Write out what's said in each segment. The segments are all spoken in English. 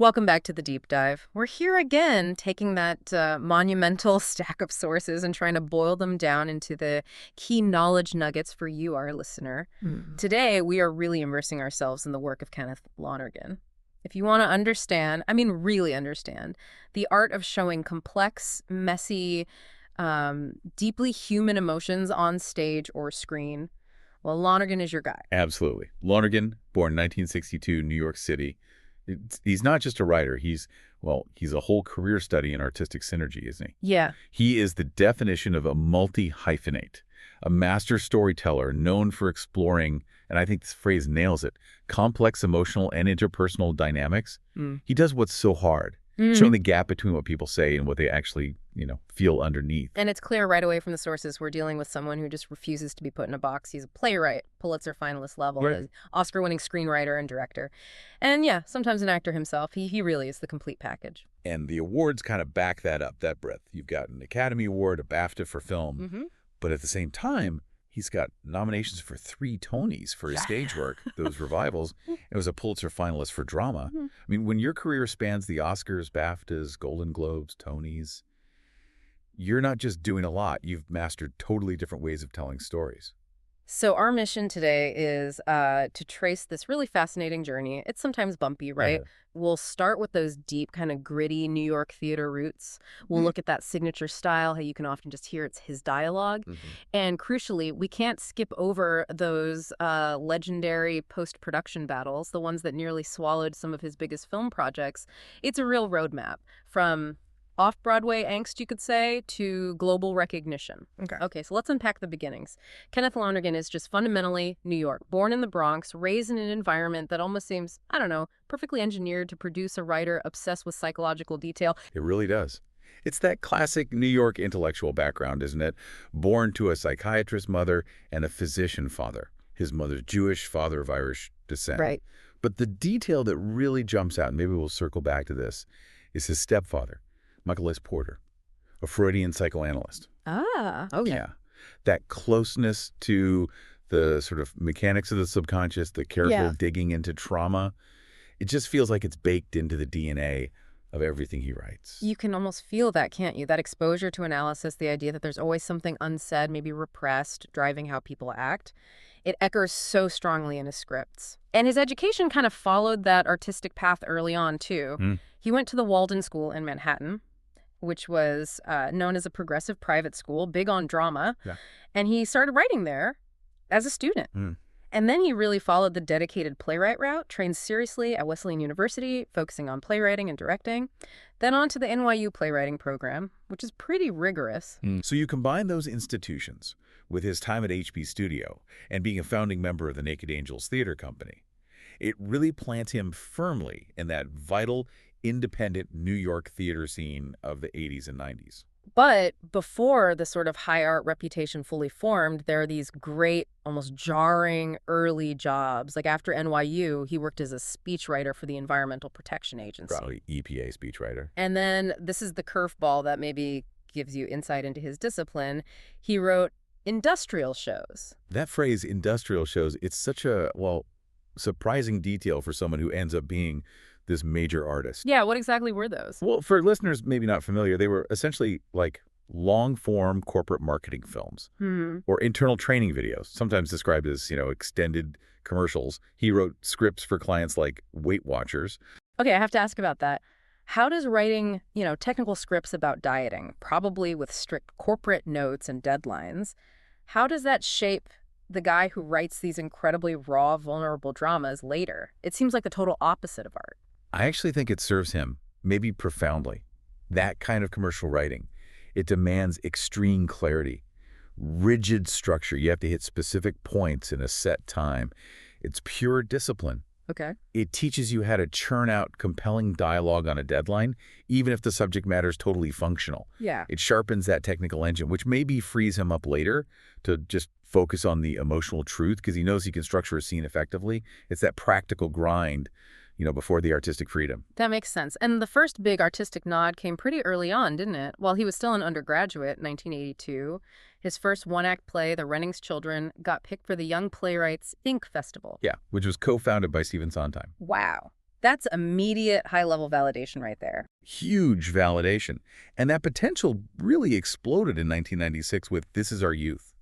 Welcome back to the deep dive. We're here again, taking that monumental stack of sources and trying to boil them down into the key knowledge nuggets for you, our listener. Today, we are really immersing ourselves in the work of Kenneth Lonergan. If you want to understand, I mean really understand, the art of showing complex, messy, deeply human emotions on stage or screen, well, Lonergan is your guy. Absolutely. Lonergan, born 1962, New York City. He's not just a writer. He's a whole career study in artistic synergy, isn't he? Yeah. He is the definition of a multi-hyphenate, a master storyteller known for exploring, and I think this phrase nails it, complex emotional and interpersonal dynamics. He does what's so hard, showing the gap between what people say and what they actually, feel underneath. And it's clear right away from the sources we're dealing with someone who just refuses to be put in a box. He's a playwright, Pulitzer finalist level, Right. Oscar-winning screenwriter and director. And yeah, sometimes an actor himself. He really is the complete package. And the awards kind of back that up, that breadth. You've got an Academy Award, a BAFTA for film, but at the same time, he's got nominations for 3 Tonys for his stage work, those revivals. It was a Pulitzer finalist for drama. I mean, when your career spans the Oscars, BAFTAs, Golden Globes, Tonys, you're not just doing a lot. You've mastered totally different ways of telling stories. So our mission today is to trace this really fascinating journey. It's sometimes bumpy, right? We'll start with those deep, kind of gritty New York theater roots. We'll look at that signature style, how you can often just hear it's his dialogue. And crucially, we can't skip over those legendary post-production battles, the ones that nearly swallowed some of his biggest film projects. It's a real roadmap from off-Broadway angst, you could say, to global recognition. Okay, so let's unpack the beginnings. Kenneth Lonergan is just fundamentally New York, born in the Bronx, raised in an environment that almost seems, I don't know, perfectly engineered to produce a writer obsessed with psychological detail. It really does. It's that classic New York intellectual background, isn't it? Born to a psychiatrist mother and a physician father. His mother's Jewish, father of Irish descent. Right. But the detail that really jumps out, and maybe we'll circle back to this, is his stepfather, Michael S. Porter, a Freudian psychoanalyst. Ah, okay. Yeah. That closeness to the sort of mechanics of the subconscious, the careful digging into trauma, it just feels like it's baked into the DNA of everything he writes. You can almost feel that, can't you? That exposure to analysis, the idea that there's always something unsaid, maybe repressed, driving how people act. It echoes so strongly in his scripts. And his education kind of followed that artistic path early on, too. He went to the Walden School in Manhattan, which was known as a progressive private school, big on drama. And he started writing there as a student. And then he really followed the dedicated playwright route, trained seriously at Wesleyan University, focusing on playwriting and directing, then on to the NYU playwriting program, which is pretty rigorous. So you combine those institutions with his time at HB Studio and being a founding member of the Naked Angels Theater Company. It really plants him firmly in that vital, independent New York theater scene of the 80s and 90s. But before the sort of high art reputation fully formed, there are these great, almost jarring early jobs. Like after NYU, he worked as a speechwriter for the Environmental Protection Agency. Probably EPA speechwriter. And then this is the curveball that maybe gives you insight into his discipline. He wrote industrial shows. That phrase, industrial shows, it's such a, surprising detail for someone who ends up being this major artist. Yeah, what exactly were those? Well, for listeners maybe not familiar, they were essentially like long-form corporate marketing films or internal training videos, sometimes described as, extended commercials. He wrote scripts for clients like Weight Watchers. Okay, I have to ask about that. How does writing, technical scripts about dieting, probably with strict corporate notes and deadlines, how does that shape the guy who writes these incredibly raw, vulnerable dramas later? It seems like the total opposite of art. I actually think it serves him, maybe profoundly. That kind of commercial writing, it demands extreme clarity, rigid structure. You have to hit specific points in a set time. It's pure discipline. Okay. It teaches you how to churn out compelling dialogue on a deadline, even if the subject matter is totally functional. Yeah. It sharpens that technical engine, which maybe frees him up later to just focus on the emotional truth because he knows he can structure a scene effectively. It's that practical grind, before the artistic freedom. That makes sense. And the first big artistic nod came pretty early on, didn't it? While he was still an undergraduate, 1982. His first one-act play, The Renning's Children, got picked for the Young Playwrights Inc. Festival. Yeah, which was co-founded by Stephen Sondheim. Wow. That's immediate high-level validation right there. Huge validation. And that potential really exploded in 1996 with This Is Our Youth.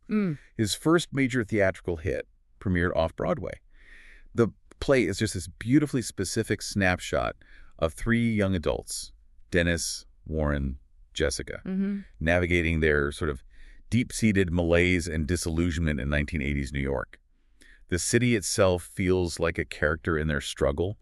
His first major theatrical hit premiered off-Broadway. The play is just this beautifully specific snapshot of three young adults, Dennis, Warren, Jessica, navigating their sort of deep-seated malaise and disillusionment in 1980s New York. The city itself feels like a character in their struggle,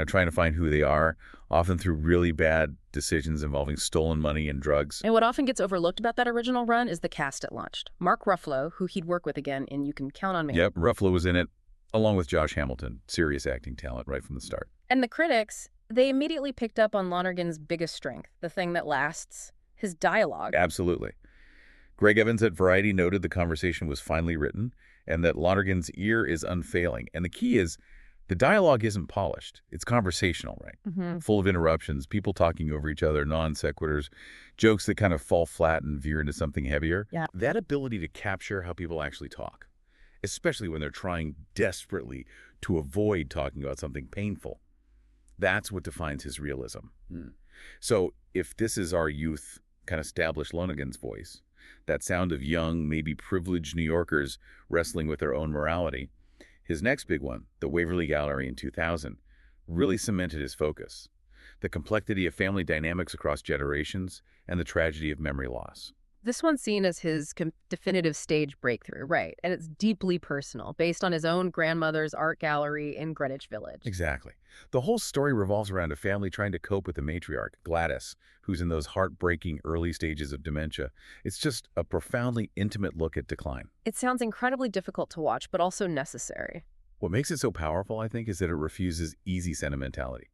trying to find who they are, often through really bad decisions involving stolen money and drugs. And what often gets overlooked about that original run is the cast it launched. Mark Ruffalo, who he'd work with again in You Can Count on Me. Yep, Ruffalo was in it, along with Josh Hamilton, serious acting talent right from the start. And the critics, they immediately picked up on Lonergan's biggest strength, the thing that lasts, his dialogue. Absolutely. Greg Evans at Variety noted the conversation was finely written and that Lonergan's ear is unfailing. And the key is, the dialogue isn't polished. It's conversational, right? Full of interruptions, people talking over each other, non sequiturs, jokes that kind of fall flat and veer into something heavier. Yeah. That ability to capture how people actually talk, especially when they're trying desperately to avoid talking about something painful, that's what defines his realism. So if This Is Our Youth kind of established Lonergan's voice, that sound of young, maybe privileged New Yorkers wrestling with their own morality, his next big one, the Waverly Gallery in 2000, really cemented his focus. The complexity of family dynamics across generations and the tragedy of memory loss. This one's seen as his definitive stage breakthrough, right? And it's deeply personal, based on his own grandmother's art gallery in Greenwich Village. Exactly. The whole story revolves around a family trying to cope with the matriarch, Gladys, who's in those heartbreaking early stages of dementia. It's just a profoundly intimate look at decline. It sounds incredibly difficult to watch, but also necessary. What makes it so powerful, I think, is that it refuses easy sentimentality.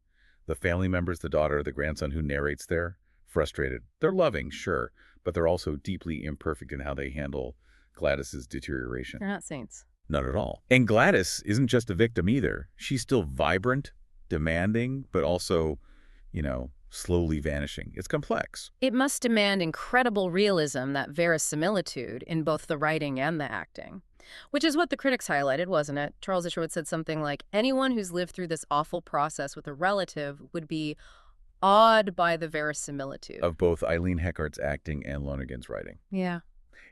The family members, the daughter, the grandson who narrates there, frustrated. They're loving, sure, but they're also deeply imperfect in how they handle Gladys's deterioration. They're not saints. Not at all. And Gladys isn't just a victim either. She's still vibrant, demanding, but also, slowly vanishing. It's complex. It must demand incredible realism, that verisimilitude, in both the writing and the acting. Which is what the critics highlighted, wasn't it? Charles Isherwood said something like, anyone who's lived through this awful process with a relative would be awed by the verisimilitude of both Eileen Heckardt's acting and Lonergan's writing. Yeah.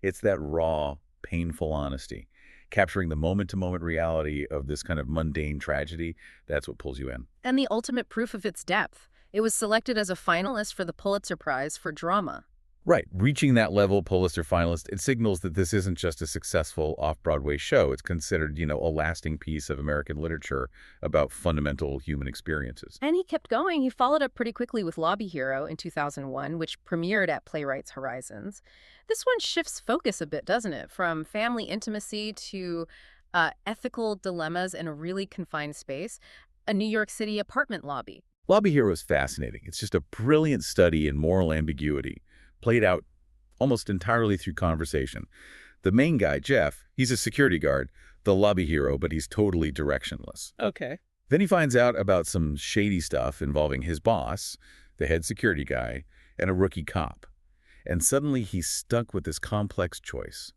It's that raw, painful honesty, capturing the moment-to-moment reality of this kind of mundane tragedy. That's what pulls you in. And the ultimate proof of its depth. It was selected as a finalist for the Pulitzer Prize for Drama. Right. Reaching that level, Pulitzer finalist, it signals that this isn't just a successful off-Broadway show. It's considered, a lasting piece of American literature about fundamental human experiences. And he kept going. He followed up pretty quickly with Lobby Hero in 2001, which premiered at Playwright's Horizons. This one shifts focus a bit, doesn't it? From family intimacy to ethical dilemmas in a really confined space, a New York City apartment lobby. Lobby Hero is fascinating. It's just a brilliant study in moral ambiguity, played out almost entirely through conversation. The main guy, Jeff, he's a security guard, the lobby hero, but he's totally directionless. Okay. Then he finds out about some shady stuff involving his boss, the head security guy, and a rookie cop. And suddenly he's stuck with this complex choice: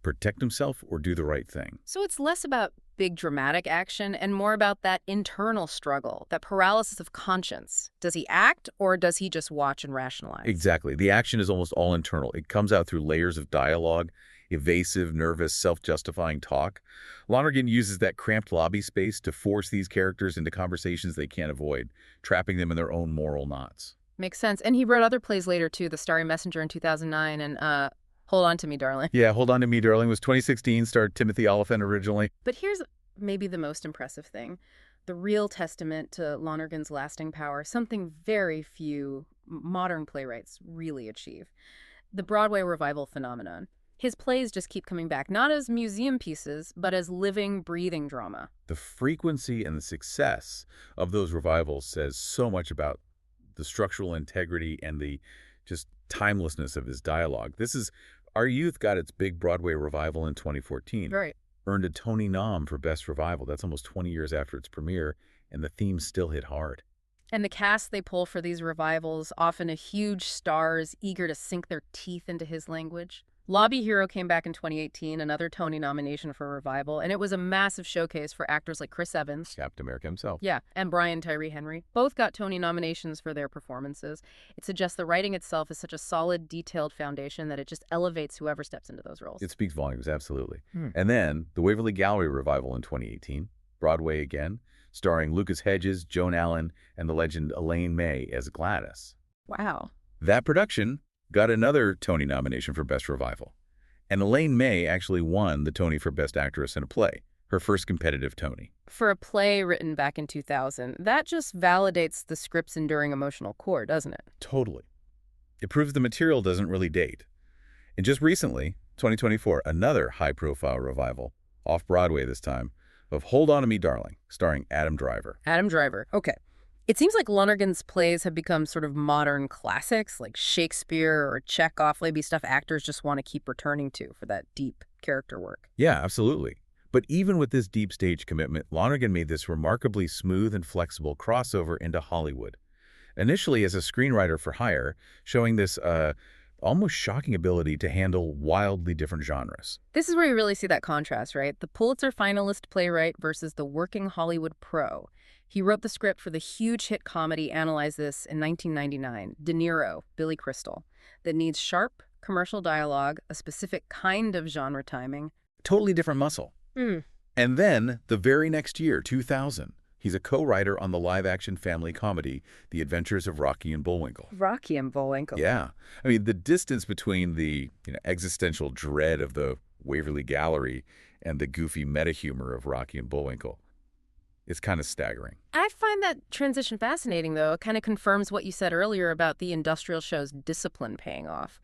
protect himself or do the right thing. So it's less about big dramatic action and more about that internal struggle, that paralysis of conscience. Does he act or does he just watch and rationalize? Exactly. The action is almost all internal. It comes out through layers of dialogue, evasive, nervous, self-justifying talk. Lonergan uses that cramped lobby space to force these characters into conversations they can't avoid, trapping them in their own moral knots. Makes sense. And he wrote other plays later, too, The Starry Messenger in 2009 and Hold On to Me, Darling. Yeah, Hold On to Me, Darling was 2016, starred Timothy Oliphant originally. But here's maybe the most impressive thing, the real testament to Lonergan's lasting power, something very few modern playwrights really achieve: the Broadway revival phenomenon. His plays just keep coming back, not as museum pieces, but as living, breathing drama. The frequency and the success of those revivals says so much about the structural integrity and the just timelessness of his dialogue. Our Youth got its big Broadway revival in 2014. Right. Earned a Tony nom for Best Revival. That's almost 20 years after its premiere, and the themes still hit hard. And the cast they pull for these revivals, often a huge stars eager to sink their teeth into his language. Lobby Hero came back in 2018, another Tony nomination for Revival, and it was a massive showcase for actors like Chris Evans. Captain America himself. Yeah, and Brian Tyree Henry. Both got Tony nominations for their performances. It suggests the writing itself is such a solid, detailed foundation that it just elevates whoever steps into those roles. It speaks volumes, absolutely. And then the Waverly Gallery revival in 2018, Broadway again, starring Lucas Hedges, Joan Allen, and the legend Elaine May as Gladys. Wow. That production got another Tony nomination for Best Revival. And Elaine May actually won the Tony for Best Actress in a Play, her first competitive Tony. For a play written back in 2000, that just validates the script's enduring emotional core, doesn't it? Totally. It proves the material doesn't really date. And just recently, 2024, another high-profile revival, off-Broadway this time, of Hold On to Me, Darling, starring Adam Driver. Adam Driver. Okay. It seems like Lonergan's plays have become sort of modern classics, like Shakespeare or Chekhov, maybe stuff actors just want to keep returning to for that deep character work. Yeah, absolutely. But even with this deep stage commitment, Lonergan made this remarkably smooth and flexible crossover into Hollywood. Initially as a screenwriter for hire, showing this almost shocking ability to handle wildly different genres. This is where you really see that contrast, right? The Pulitzer finalist playwright versus the working Hollywood pro. He wrote the script for the huge hit comedy Analyze This in 1999, De Niro, Billy Crystal, that needs sharp commercial dialogue, a specific kind of genre timing. Totally different muscle. And then, the very next year, 2000, he's a co-writer on the live-action family comedy, The Adventures of Rocky and Bullwinkle. Rocky and Bullwinkle. Yeah. I mean, the distance between the existential dread of the Waverly Gallery and the goofy meta-humor of Rocky and Bullwinkle is kind of staggering. I find that transition fascinating, though. It kind of confirms what you said earlier about the industrial show's discipline paying off.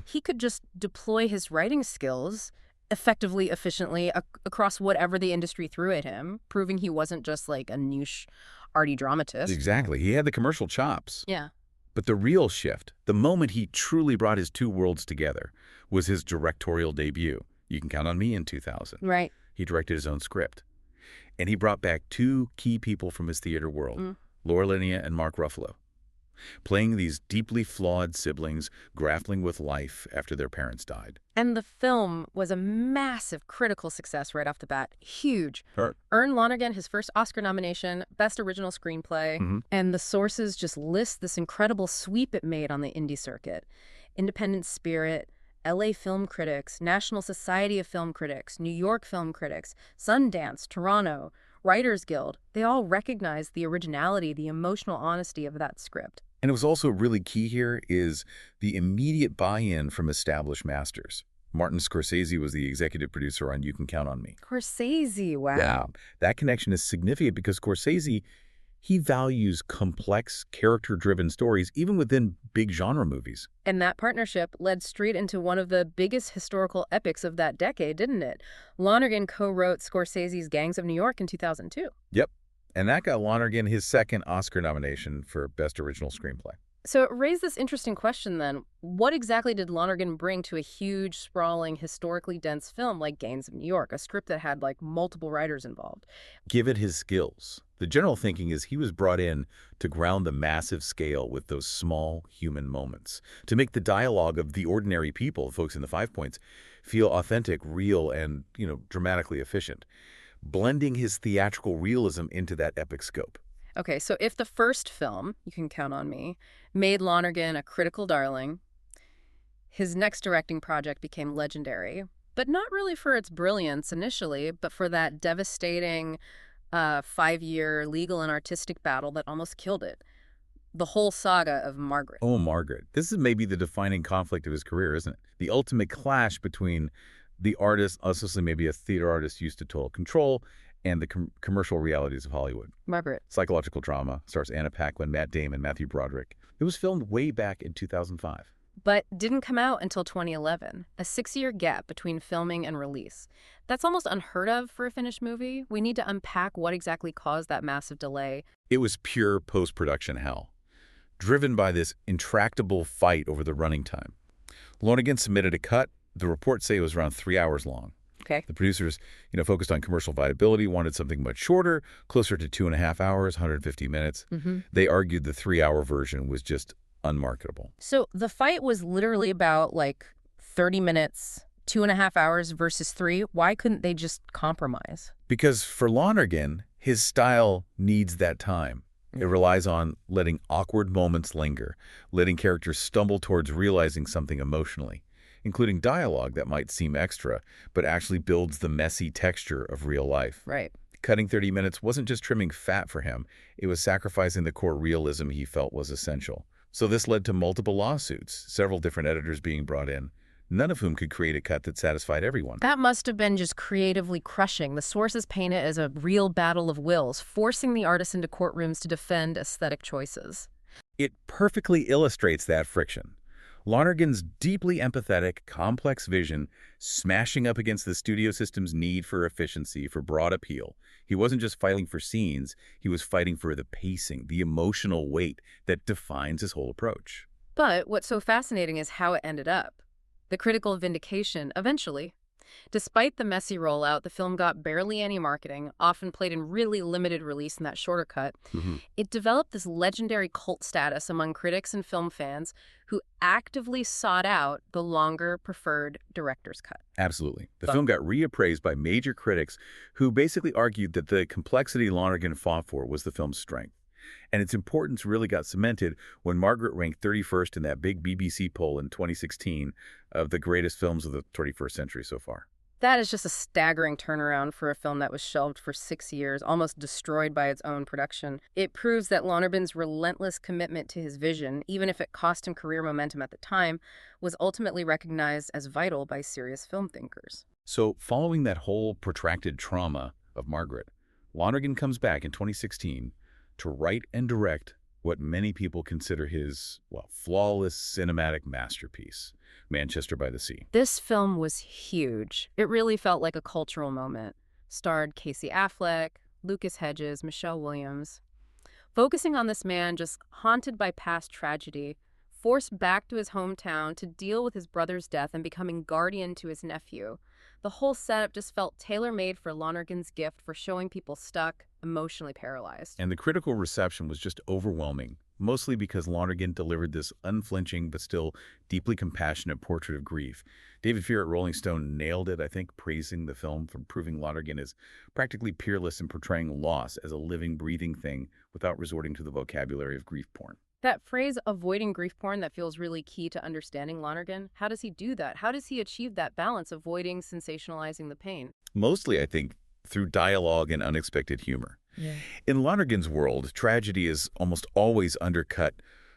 He could just deploy his writing skills effectively, efficiently, across whatever the industry threw at him, proving he wasn't just like a niche arty dramatist. Exactly. He had the commercial chops. Yeah. But the real shift, the moment he truly brought his two worlds together, was his directorial debut, You Can Count on Me, in 2000. Right. He directed his own script. And he brought back two key people from his theater world, Laura Linnea and Mark Ruffalo, playing these deeply flawed siblings grappling with life after their parents died. And the film was a massive critical success right off the bat. Huge. Sure. Earned Lonergan his first Oscar nomination, Best Original Screenplay. And the sources just list this incredible sweep it made on the indie circuit. Independent Spirit, LA Film Critics, National Society of Film Critics, New York Film Critics, Sundance, Toronto, Writers Guild. They all recognized the originality, the emotional honesty of that script. And it was also really key here is the immediate buy-in from established masters. Martin Scorsese was the executive producer on You Can Count on Me. Scorsese, wow. Yeah, that connection is significant because Scorsese, he values complex, character-driven stories, even within big genre movies. And that partnership led straight into one of the biggest historical epics of that decade, didn't it? Lonergan co-wrote Scorsese's Gangs of New York in 2002. Yep. And that got Lonergan his second Oscar nomination for Best Original Screenplay. So it raised this interesting question then. What exactly did Lonergan bring to a huge, sprawling, historically dense film like Gangs of New York, a script that had like multiple writers involved? Give it his skills. The general thinking is he was brought in to ground the massive scale with those small human moments, to make the dialogue of the ordinary people, folks in the 5 points, feel authentic, real, and, dramatically efficient, blending his theatrical realism into that epic scope. Okay, so if the first film, You Can Count on Me, made Lonergan a critical darling, his next directing project became legendary, but not really for its brilliance initially, but for that devastating 5-year legal and artistic battle that almost killed it. The whole saga of Margaret. Oh, Margaret. This is maybe the defining conflict of his career, isn't it? The ultimate clash between the artist, especially maybe a theater artist used to total control, and the commercial realities of Hollywood. Margaret. Psychological drama, stars Anna Paquin, Matt Damon, Matthew Broderick. It was filmed way back in 2005. But didn't come out until 2011, a 6-year gap between filming and release. That's almost unheard of for a finished movie. We need to unpack what exactly caused that massive delay. It was pure post-production hell, driven by this intractable fight over the running time. Lonergan submitted a cut. The reports say it was around 3 hours long. Okay. The producers, focused on commercial viability, wanted something much shorter, closer to 2.5 hours, 150 minutes. They argued the 3-hour version was just unmarketable. So the fight was literally about, 30 30 minutes, 2.5 hours versus 3. Why couldn't they just compromise? Because for Lonergan, his style needs that time. It relies on letting awkward moments linger, letting characters stumble towards realizing something emotionally, including dialogue that might seem extra, but actually builds the messy texture of real life. Right. Cutting 30 minutes wasn't just trimming fat for him, it was sacrificing the core realism he felt was essential. So this led to multiple lawsuits, several different editors being brought in, none of whom could create a cut that satisfied everyone. That must have been just creatively crushing. The sources paint it as a real battle of wills, forcing the artists into courtrooms to defend aesthetic choices. It perfectly illustrates that friction. Lonergan's deeply empathetic, complex vision smashing up against the studio system's need for efficiency, for broad appeal. He wasn't just fighting for scenes, he was fighting for the pacing, the emotional weight that defines his whole approach. But what's so fascinating is how it ended up. The critical vindication, eventually. Despite the messy rollout, the film got barely any marketing, often played in really limited release in that shorter cut. It developed this legendary cult status among critics and film fans who actively sought out the longer, preferred director's cut. Absolutely. The film got reappraised by major critics who basically argued that the complexity Lonergan fought for was the film's strength. And its importance really got cemented when Margaret ranked 31st in that big BBC poll in 2016 of the greatest films of the 21st century so far. That is just a staggering turnaround for a film that was shelved for 6 years, almost destroyed by its own production. It proves that Lonergan's relentless commitment to his vision, even if it cost him career momentum at the time, was ultimately recognized as vital by serious film thinkers. So following that whole protracted trauma of Margaret, Lonergan comes back in 2016 to write and direct what many people consider his, flawless cinematic masterpiece, Manchester by the Sea. This film was huge. It really felt like a cultural moment. Starred Casey Affleck, Lucas Hedges, Michelle Williams. Focusing on this man just haunted by past tragedy, forced back to his hometown to deal with his brother's death and becoming guardian to his nephew. The whole setup just felt tailor-made for Lonergan's gift for showing people stuck, emotionally paralyzed. And the critical reception was just overwhelming, mostly because Lonergan delivered this unflinching but still deeply compassionate portrait of grief. David Fear at Rolling Stone nailed it, I think, praising the film for proving Lonergan is practically peerless in portraying loss as a living, breathing thing without resorting to the vocabulary of grief porn. That phrase, avoiding grief porn, that feels really key to understanding Lonergan. How does he do that? How does he achieve that balance, avoiding sensationalizing the pain? Mostly, I think, through dialogue and unexpected humor. Yeah. In Lonergan's world, tragedy is almost always undercut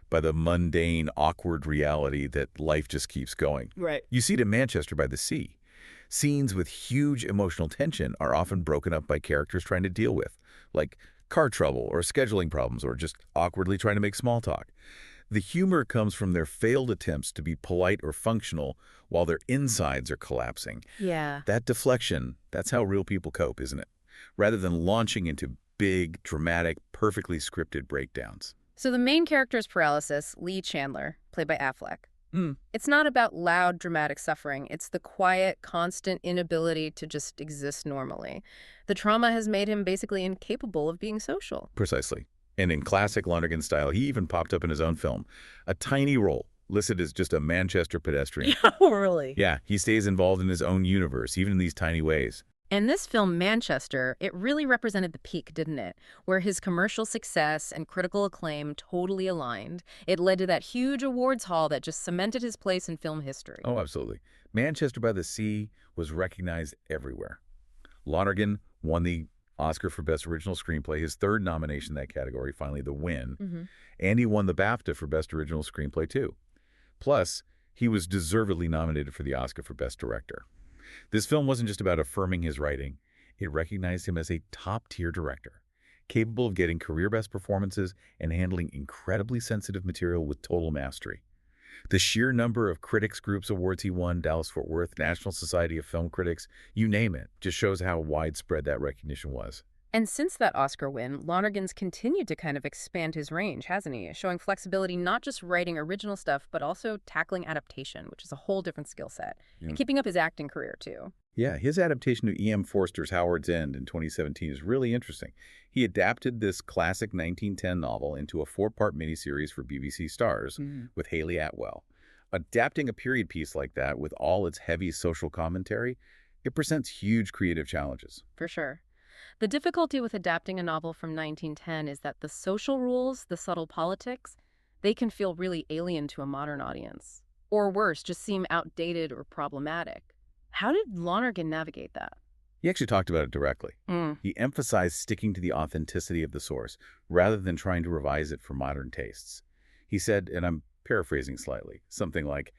by the mundane, awkward reality that life just keeps going. Right. You see it in Manchester by the Sea. Scenes with huge emotional tension are often broken up by characters trying to deal with, like car trouble or scheduling problems or just awkwardly trying to make small talk. The humor comes from their failed attempts to be polite or functional while their insides are collapsing. Yeah. That deflection, that's how real people cope, isn't it? Rather than launching into big, dramatic, perfectly scripted breakdowns. So the main character's paralysis, Lee Chandler, played by Affleck. It's not about loud, dramatic suffering. It's the quiet, constant inability to just exist normally. The trauma has made him basically incapable of being social. Precisely. And in classic Lonergan style, he even popped up in his own film. A tiny role, listed as just a Manchester pedestrian. Oh, really? Yeah, he stays involved in his own universe, even in these tiny ways. And this film, Manchester, it really represented the peak, didn't it? Where his commercial success and critical acclaim totally aligned. It led to that huge awards haul that just cemented his place in film history. Oh, absolutely. Manchester by the Sea was recognized everywhere. Lonergan won the Oscar for Best Original Screenplay, his third nomination in that category, finally the win. And he won the BAFTA for Best Original Screenplay, too. Plus, he was deservedly nominated for the Oscar for Best Director. This film wasn't just about affirming his writing. It recognized him as a top-tier director, capable of getting career-best performances and handling incredibly sensitive material with total mastery. The sheer number of critics groups awards he won, Dallas-Fort Worth, National Society of Film Critics, you name it, just shows how widespread that recognition was. And since that Oscar win, Lonergan's continued to kind of expand his range, hasn't he? Showing flexibility, not just writing original stuff, but also tackling adaptation, which is a whole different skill set. And keeping up his acting career, too. Yeah, his adaptation of E.M. Forster's Howard's End in 2017 is really interesting. He adapted this classic 1910 novel into a 4-part miniseries for BBC Starz with Haley Atwell. Adapting a period piece like that with all its heavy social commentary, it presents huge creative challenges. For sure. The difficulty with adapting a novel from 1910 is that the social rules, the subtle politics, they can feel really alien to a modern audience. Or worse, just seem outdated or problematic. How did Lonergan navigate that? He actually talked about it directly. He emphasized sticking to the authenticity of the source rather than trying to revise it for modern tastes. He said, and I'm paraphrasing slightly, something like,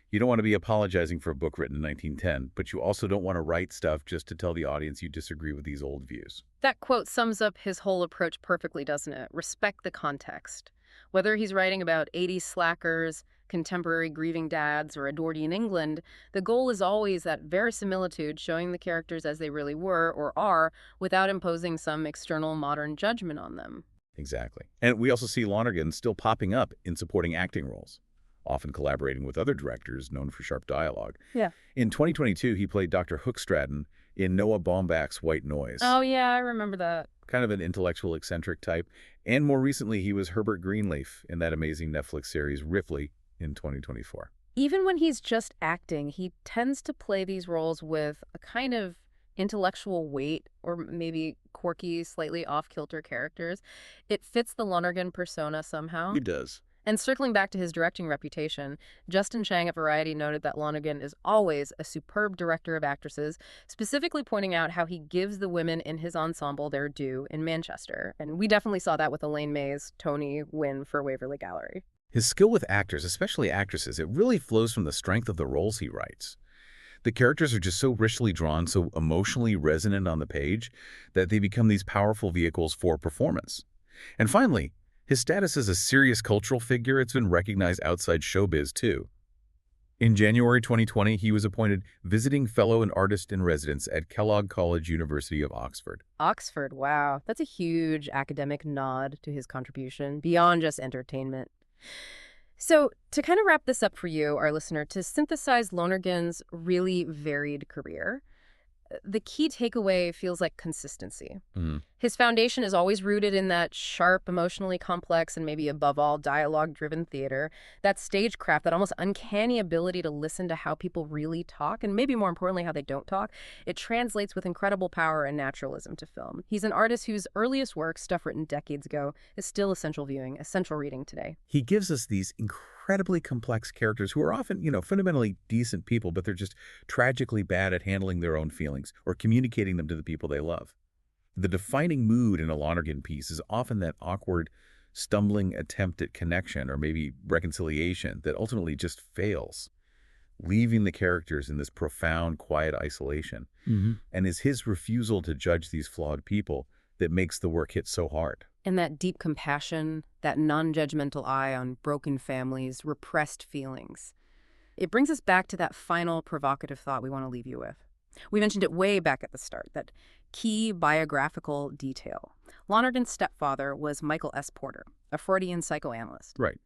you don't want to be apologizing for a book written in 1910, but you also don't want to write stuff just to tell the audience you disagree with these old views. That quote sums up his whole approach perfectly, doesn't it? Respect the context. Whether he's writing about 80s slackers, contemporary grieving dads, or Edwardian England, the goal is always that verisimilitude, showing the characters as they really were or are without imposing some external modern judgment on them. Exactly. And we also see Lonergan still popping up in supporting acting roles, often collaborating with other directors known for sharp dialogue. Yeah. In 2022, he played Dr. Hookstraten in Noah Baumbach's White Noise. Oh, yeah, I remember that. Kind of an intellectual eccentric type. And more recently, he was Herbert Greenleaf in that amazing Netflix series Ripley in 2024. Even when he's just acting, he tends to play these roles with a kind of intellectual weight or maybe quirky, slightly off-kilter characters. It fits the Lonergan persona somehow. He does. And circling back to his directing reputation, Justin Chang at Variety noted that Lonergan is always a superb director of actresses, specifically pointing out how he gives the women in his ensemble their due in Manchester. And we definitely saw that with Elaine May's Tony win for Waverly Gallery. His skill with actors, especially actresses, it really flows from the strength of the roles he writes. The characters are just so richly drawn, so emotionally resonant on the page, that they become these powerful vehicles for performance. And finally, his status as a serious cultural figure, it's been recognized outside showbiz, too. In January 2020, he was appointed Visiting Fellow and Artist in Residence at Kellogg College, University of Oxford. Oxford, wow. That's a huge academic nod to his contribution, beyond just entertainment. So, to kind of wrap this up for you, our listener, to synthesize Lonergan's really varied career, the key takeaway feels like consistency. His foundation is always rooted in that sharp, emotionally complex, and maybe above all, dialogue-driven theater, that stagecraft, that almost uncanny ability to listen to how people really talk, and maybe more importantly, how they don't talk. It translates with incredible power and naturalism to film. He's an artist whose earliest work, stuff written decades ago, is still essential viewing, essential reading today. He gives us these incredibly complex characters who are often, fundamentally decent people, but they're just tragically bad at handling their own feelings or communicating them to the people they love. The defining mood in a Lonergan piece is often that awkward, stumbling attempt at connection or maybe reconciliation that ultimately just fails, leaving the characters in this profound, quiet isolation. And it's his refusal to judge these flawed people that makes the work hit so hard. And that deep compassion, that non-judgmental eye on broken families, repressed feelings. It brings us back to that final provocative thought we want to leave you with. We mentioned it way back at the start, that key biographical detail. Lonergan's stepfather was Michael S. Porter, a Freudian psychoanalyst. Right.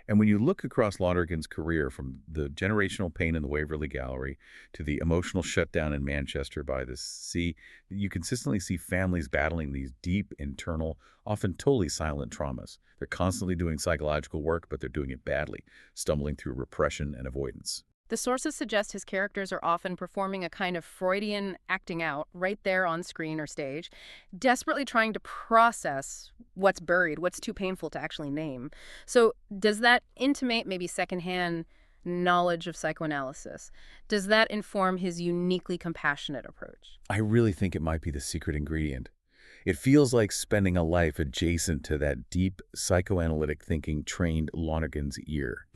And when you look across Lonergan's career, from the generational pain in the Waverly Gallery to the emotional shutdown in Manchester by the sea, you consistently see families battling these deep, internal, often totally silent traumas. They're constantly doing psychological work, but they're doing it badly, stumbling through repression and avoidance. The sources suggest his characters are often performing a kind of Freudian acting out right there on screen or stage, desperately trying to process what's buried, what's too painful to actually name. So does that intimate maybe secondhand knowledge of psychoanalysis? Does that inform his uniquely compassionate approach? I really think it might be the secret ingredient. It feels like spending a life adjacent to that deep psychoanalytic thinking trained Lonergan's ear.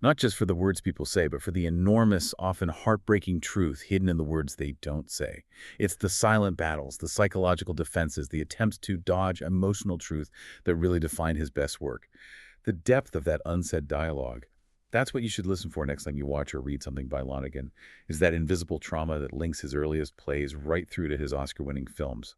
Not just for the words people say, but for the enormous, often heartbreaking truth hidden in the words they don't say. It's the silent battles, the psychological defenses, the attempts to dodge emotional truth that really define his best work. The depth of that unsaid dialogue. That's what you should listen for next time you watch or read something by Lonergan, is that invisible trauma that links his earliest plays right through to his Oscar-winning films.